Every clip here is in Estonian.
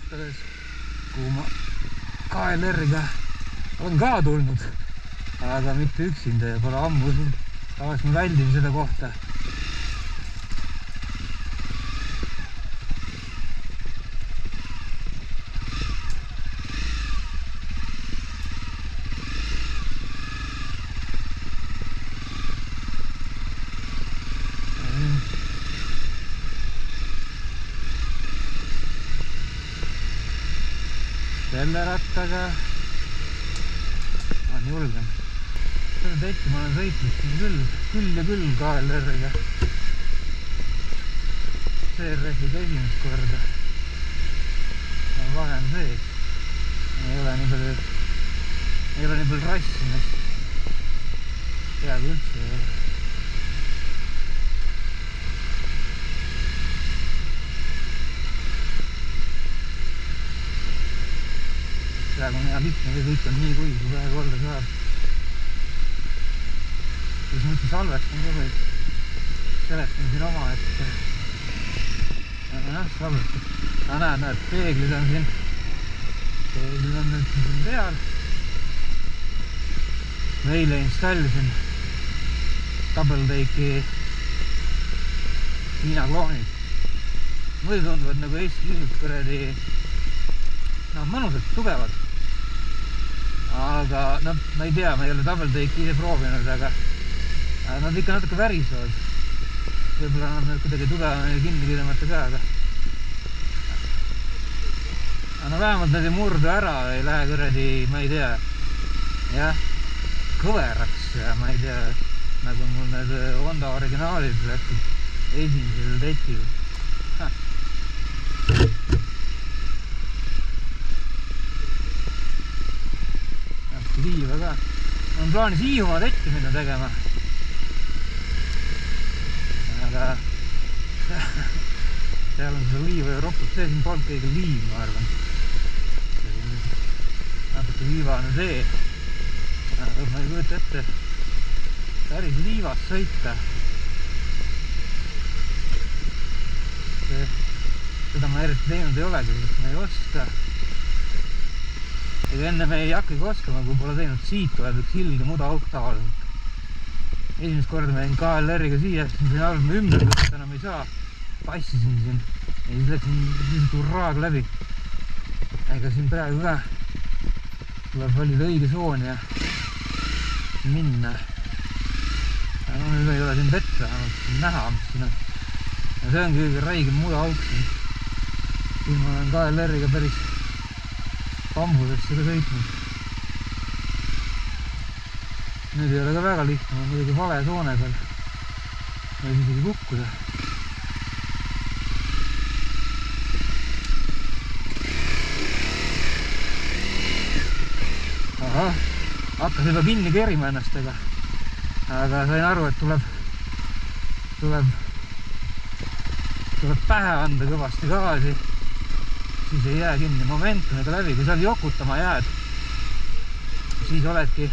kohtades, kuhu ma KLR-iga olen ka tulnud, aga mitte üksinda ja pole ammu siin. Tavaliselt ma väldin seda kohta. Selle rattaga on julgem. Seda tetti ma olen sõitnud küll ja küll KLR-iga. CRF-iga esimest korda. Vahe on see, ei ole nii palju rassimist. Peaaegu üldse ei ole. Praegu on hea lihtne ja kõik on nii kui praegu olla saab. Siis mõtlen salvestan ka või selestan siin oma, salvestan. Näed, peeglid on siin. Peeglid on nüüd siin peal. Meile installisin double take'i Hiina kloonid. Muidu tunduvad nagu Eesti kisud kuradi mõnusad, tugevad. Aga ma ei tea, ma ei ole double take'i ise proovinud, aga nad ikka natuke värisevad. Võib-olla nad kuidagi tugevamini kinni pidamata ka, aga vähemalt nad ei murdu ära, ei lähe kuradi, ma ei tea, jah, kõveraks ja ma ei tea, nagu mul need Honda originaalid läksid esimesel tetil. Liiva ka. On plaanis Hiiumaa tetti minna tegema. Aga seal on seda liiva ja ropub. See siin polnud kõige liiv, ma arvan. Natuke liivane tee. Aga ma ei kujuta ette päris liivas sõita. Seda ma eriti teinud ei olegi, sest ma ei oska. Ega enne me ei hakkagi oskama, kui pole teinud. Siit tuleb üks ilge mudaauk tavaliselt. Esimest korda ma jäin KLR-iga siia, siis siin algul ümbergust enam ei saa. Passisin siin ja siis läksin lihtsalt urraag läbi. Ega siin praegu ka tuleb valida õige soon ja minna. Nüüd ei ole siin vett vähemalt näha, mis siin on. Ja see ongi kõige räigem mudaauk siin. Siin ma olen KLR-iga päris pambudesse ka sõitnud. Nüüd ei ole ka väga lihtne, ma muidugi vale soone peal. Võib isegi kukkuda. Ahah, hakkas juba kinni kerima ennast, aga sain aru, et tuleb pähe anda kõvasti gaasi. Siis ei jää kinni momentumiga läbi, kui seal jokutama jääd, siis oledki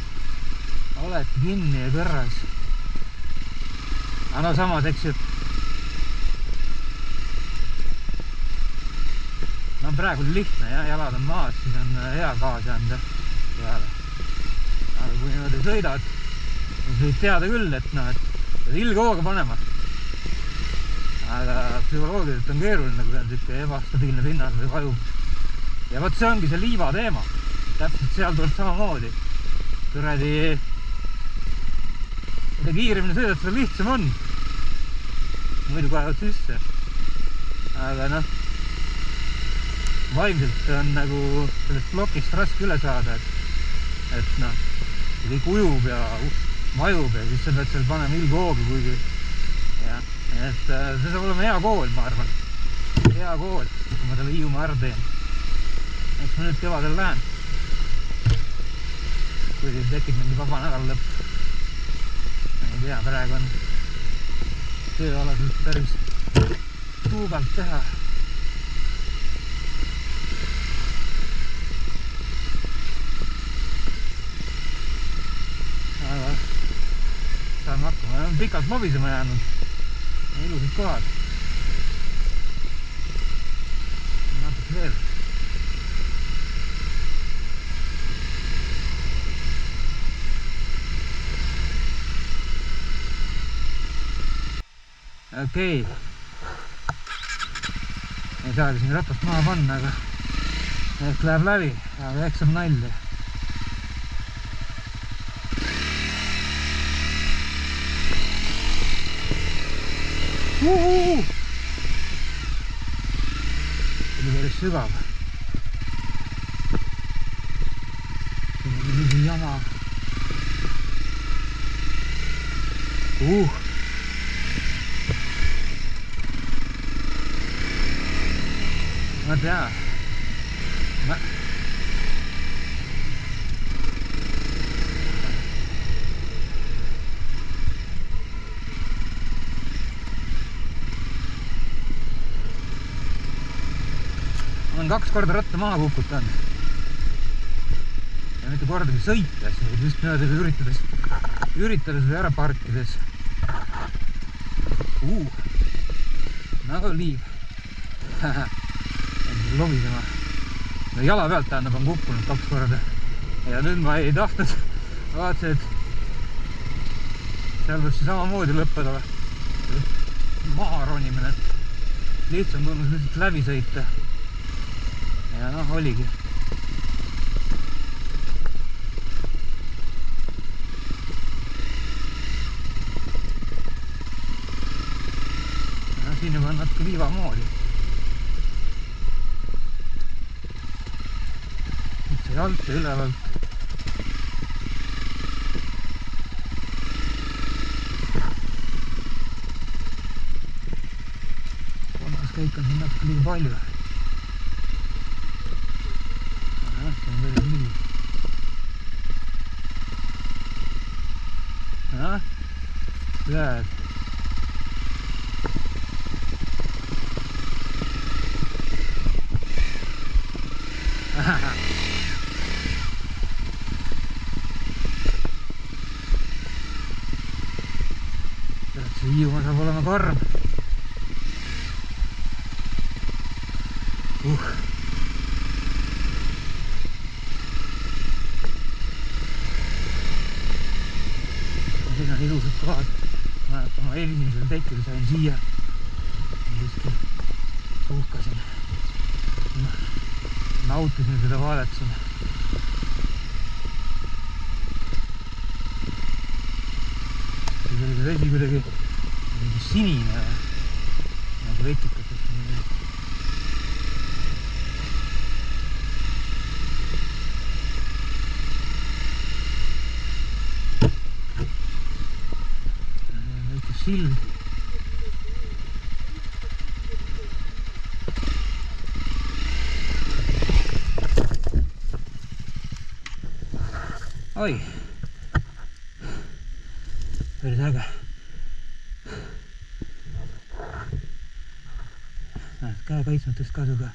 kinni ja kõrras. Aga samas, eks ju, praegu oli lihtne, jalad on maas, siis on hea gaasi anda peale. Aga kui niimoodi sõidad, siis võid teada küll, et pead ilge hooga panema. Aga psühholoogiliselt on keeruline, kui on siuke ebastabiilne pinnas või vajub. Ja võt see ongi see liiva teema. Täpselt seal tuleb samamoodi. Kuradi, mida kiiremini sõidad, seda lihtsam on. Muidu kaevad sisse. Aga vaimselt on nagu sellest plokist raske üle saada, et kõik ujub ja vajub ja siis sa pead seal panema ilge hooga, kuigi et see saab olema hea kool, ma arvan. Hea kool, kui ma talle Hiiumaa ära teen. Eks ma nüüd kevadel lähen. Kui tekib mingi vaba nädal lõpp. Ei tea, praegu on tööalaselt päris tuugalt teha. Aga saame hakkama. Ma olen pikalt mobisema jäänud. Ilusad kohad. Natuke veel. okei. Ei saagi siin ratast maha panna, aga ehk läheb läbi, aga ehk saab nalja. Oli päris sügav. Siin oli mingi jama. Ma tean. Olen 2 korda ratta maha kukutanud. Ja mitte kordagi sõites, vaid just niimoodi üritades või ära parkides. Nagu liiv. Lobisema. No jala pealt tähendab on kukkunud 2 korda. Ja nüüd ma ei tahtnud. Vaatasin, et seal võib see samamoodi lõppeda. Maha ronimine. Lihtsam tundus lihtsalt läbi sõita. Ja noh, oligi. Ja siin juba on natuke liiva moodi. Nüüd sai alt ja ülevalt. Kolmas käik on siin natuke liiga palju. See on veel nii. Lähed. See Hiiumaa saab olema karm. Siin on ilusad kohad. Ma esimesel tekil sain siia. Suhkasin. Nautisin seda vaadet siin. See oli see vesi kuidagi sinine nagu vetikatest. Sild. Oi. Päris äge. Näed, käe kaitsmatust kasuga.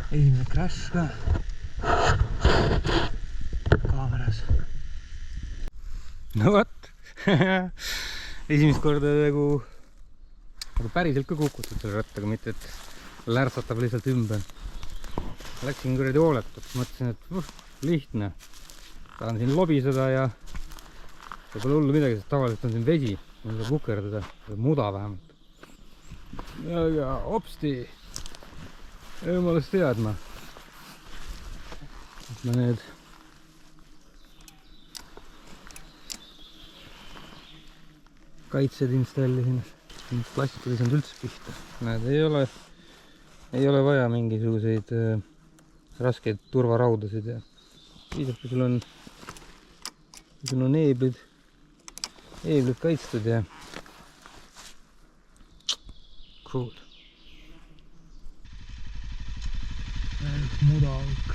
Esimene crash ka kaameras. No võt. Esimest korda nagu päriselt ka kukutud selle rattaga, mitte et lärtsatab lihtsalt ümber. Läksin kuradi hooletult, mõtlesin, et lihtne. Saan siin lobiseda ja pole hullu midagi, sest tavaliselt on siin vesi, on seda kukerdada, muda vähemalt. Ja hopsti. Jumalast teadma. Et ma need kaitsed installisin. Plastikul ei saanud üldse pihta. Näed, ei ole vaja mingisuguseid raskeid turvaraudasid ja piisab, kui sul on eeblid kaitstud ja cool. Mudauk.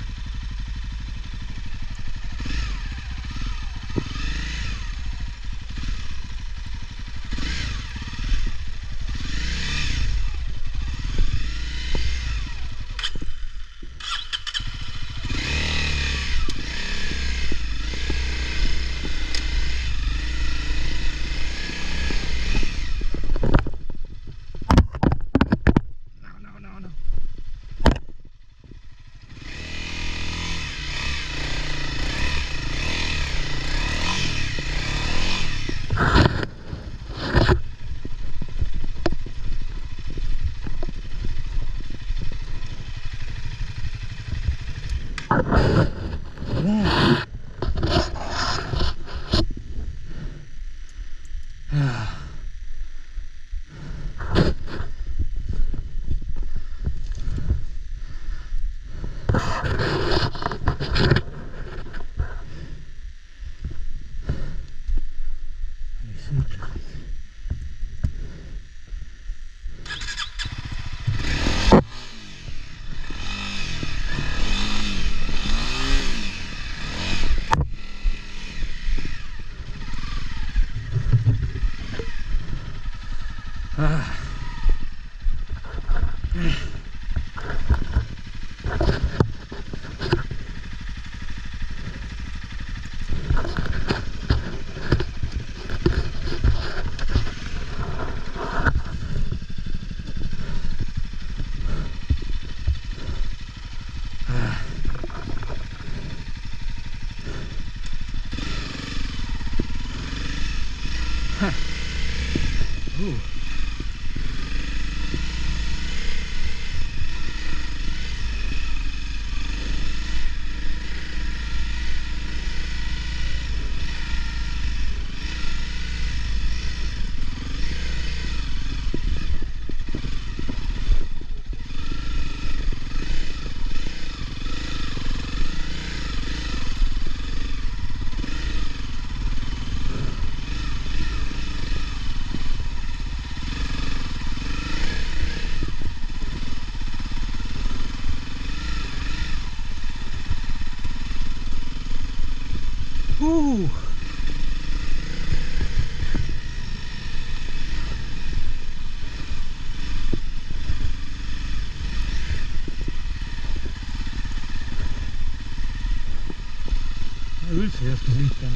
üldse ei oska sõita.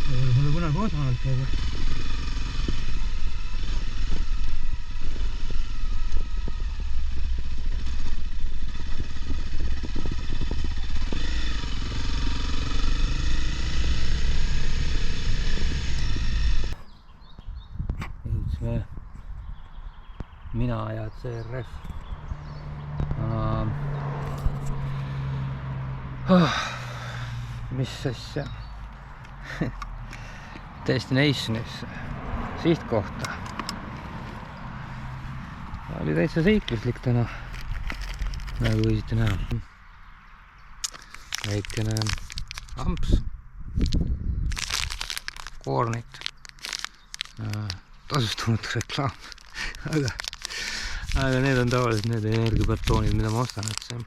Pole kunagi oodanud käia. Jõudsime mina ja CRF. Mis asja? Destinationisse, sihtkohta. Oli täitsa seikluslik täna, nagu võisite näha. Väikene amps, koornit, tasustunud reklaam, aga need on tavaliselt need energiapatoonid, mida ma ostan, et see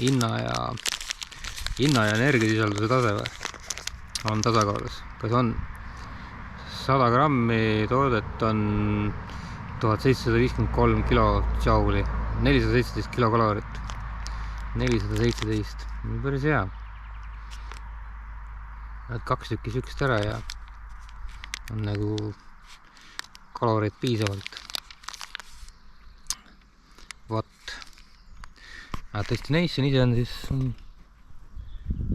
hinna ja energiasisalduse tase on tasakaalus. Kas on 100 grammi toodet on 1753 kilojouli, 417 kilokalorit, 417, päris hea. Nad 2 tükki sükst ära ja on nagu kaloreid piisavalt. Vot. Destination ise on siis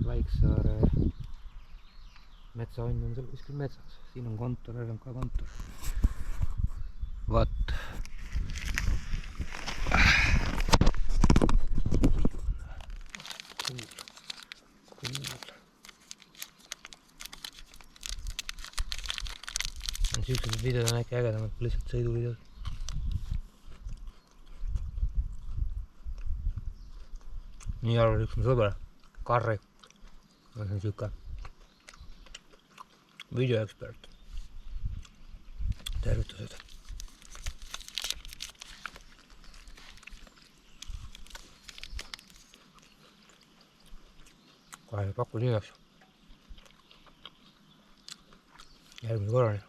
Vaiksaare metsaonn on seal kuskil metsas. Siin on kontor, RMK kontor. Vaat. Siuksed videod on äkki ägedamad kui lihtsalt sõiduvideod. Nii arvas üks mu sõber, Karri. See on siuke videoekspert. Tervitused. Kohe paku liigaks. Järgmine korrani.